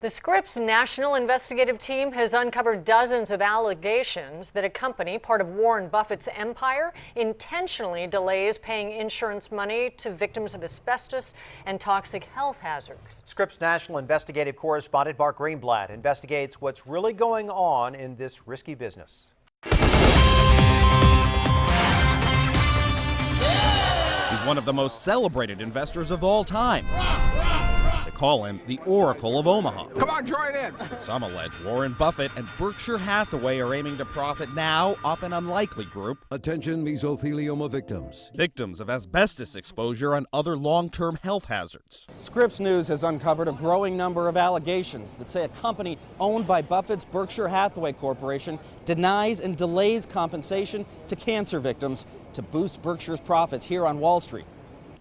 The Scripps National investigative team has uncovered dozens of allegations that a company, part of Warren Buffett's empire, intentionally delays paying insurance money to victims of asbestos and toxic health hazards. Scripps National investigative correspondent Mark Greenblatt investigates what's really going on in this risky business. He's one of the most celebrated investors of all time. They call him the Oracle of Omaha. Come on, join in. Some allege Warren Buffett and Berkshire Hathaway are aiming to profit now off an unlikely group. Attention mesothelioma victims. Victims of asbestos exposure and other long-term health hazards. Scripps News has uncovered a growing number of allegations that say a company owned by Buffett's Berkshire Hathaway Corporation denies and delays compensation to cancer victims to boost Berkshire's profits here on Wall Street.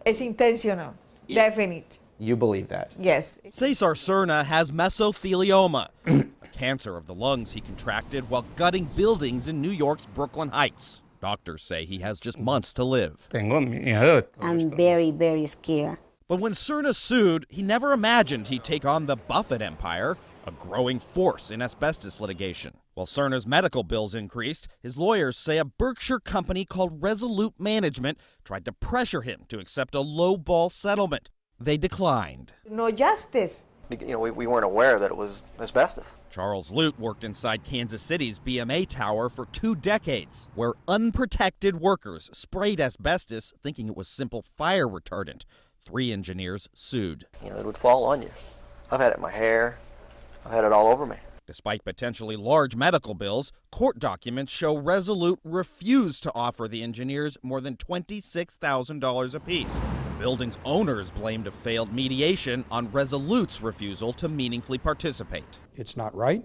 Es intentional, definite. You believe that? Yes. Cesar Cerna has mesothelioma, a cancer of the lungs he contracted while gutting buildings in New York's Brooklyn Heights. Doctors say he has just months to live. I'm very, very scared. But when Cerna sued, he never imagined he'd take on the Buffett empire, a growing force in asbestos litigation. While Cerna's medical bills increased, his lawyers say a Berkshire company called Resolute Management tried to pressure him to accept a low-ball settlement. They declined. No justice. We weren't aware that it was asbestos. Charles Lute worked inside Kansas City's BMA tower for 2 decades, where unprotected workers sprayed asbestos thinking it was simple fire retardant. 3 engineers sued. It would fall on you. I've had it in my hair. I've had it all over me. Despite potentially large medical bills, court documents show Resolute refused to offer the engineers more than $26,000 apiece. The building's owners blamed a failed mediation on Resolute's refusal to meaningfully participate. It's not right.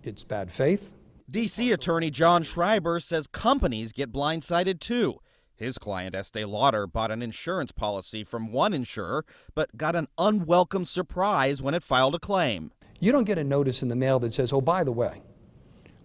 It's bad faith. D.C. Attorney John Schreiber says companies get blindsided too. His client, Estee Lauder, bought an insurance policy from one insurer, but got an unwelcome surprise when it filed a claim. You don't get a notice in the mail that says, oh, by the way,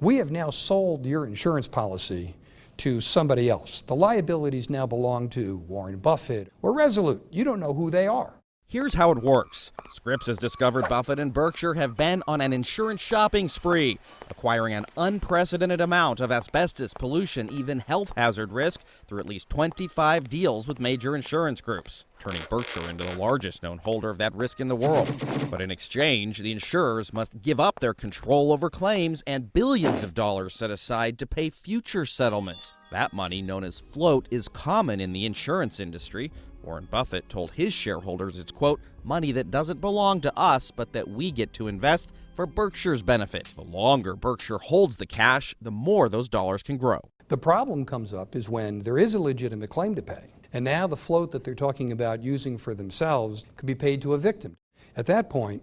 we have now sold your insurance policy to somebody else. The liabilities now belong to Warren Buffett or Resolute. You don't know who they are. Here's how it works. Scripps has discovered Buffett and Berkshire have been on an insurance shopping spree, acquiring an unprecedented amount of asbestos, pollution, even health hazard risk through at least 25 deals with major insurance groups, turning Berkshire into the largest known holder of that risk in the world. But in exchange, the insurers must give up their control over claims and billions of dollars set aside to pay future settlements. That money, known as float, is common in the insurance industry. Warren Buffett told his shareholders it's, quote, money that doesn't belong to us, but that we get to invest for Berkshire's benefit. The longer Berkshire holds the cash, the more those dollars can grow. The problem comes up is when there is a legitimate claim to pay, and now the float that they're talking about using for themselves could be paid to a victim. At that point,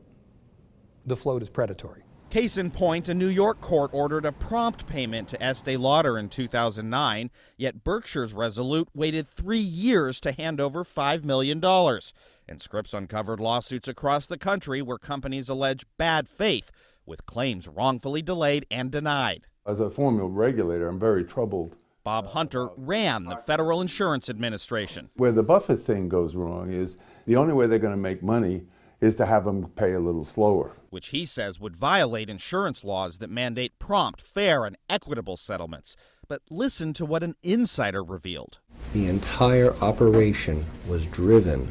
the float is predatory. Case in point, a New York court ordered a prompt payment to Estee Lauder in 2009, yet Berkshire's Resolute waited 3 years to hand over $5 million. And Scripps uncovered lawsuits across the country where companies allege bad faith, with claims wrongfully delayed and denied. As a former regulator, I'm very troubled. Bob Hunter ran the Federal Insurance Administration. Where the Buffett thing goes wrong is the only way they're going to make money is to have them pay a little slower. Which he says would violate insurance laws that mandate prompt, fair, and equitable settlements. But listen to what an insider revealed. The entire operation was driven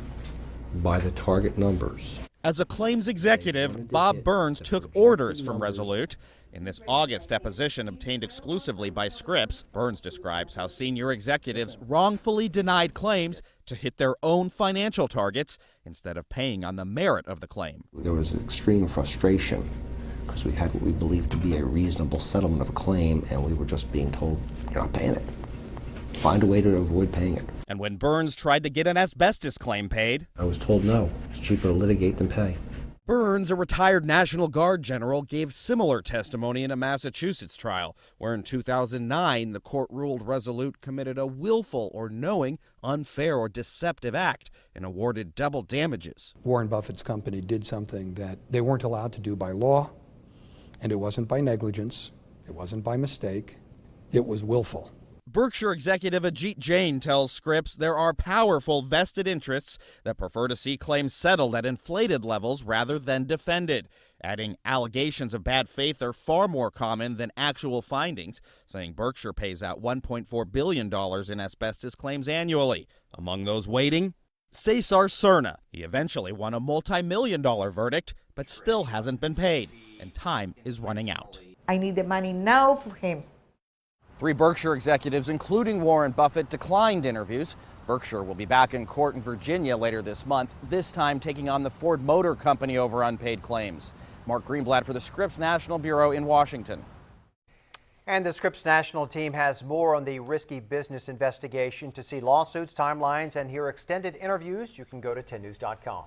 by the target numbers. As a claims executive, Bob Burns took orders from Resolute. In this August deposition obtained exclusively by Scripps, Burns describes how senior executives wrongfully denied claims to hit their own financial targets instead of paying on the merit of the claim. There was extreme frustration because we had what we believed to be a reasonable settlement of a claim, and we were just being told, you're not paying it. Find a way to avoid paying it. And when Burns tried to get an asbestos claim paid, I was told no, it's cheaper to litigate than pay. Burns, a retired National Guard general, gave similar testimony in a Massachusetts trial, where in 2009 the court ruled Resolute committed a willful or knowing, unfair or deceptive act and awarded double damages. Warren Buffett's company did something that they weren't allowed to do by law, and it wasn't by negligence, it wasn't by mistake, it was willful. Berkshire executive Ajit Jain tells Scripps there are powerful vested interests that prefer to see claims settled at inflated levels rather than defended, adding allegations of bad faith are far more common than actual findings, saying Berkshire pays out $1.4 billion in asbestos claims annually. Among those waiting, Cesar Cerna. He eventually won a multi-million-dollar verdict, but still hasn't been paid, and time is running out. I need the money now for him. 3 Berkshire executives, including Warren Buffett, declined interviews. Berkshire will be back in court in Virginia later this month, this time taking on the Ford Motor Company over unpaid claims. Mark Greenblatt for the Scripps National Bureau in Washington. And the Scripps National team has more on the risky business investigation. To see lawsuits, timelines, and hear extended interviews, you can go to 10news.com.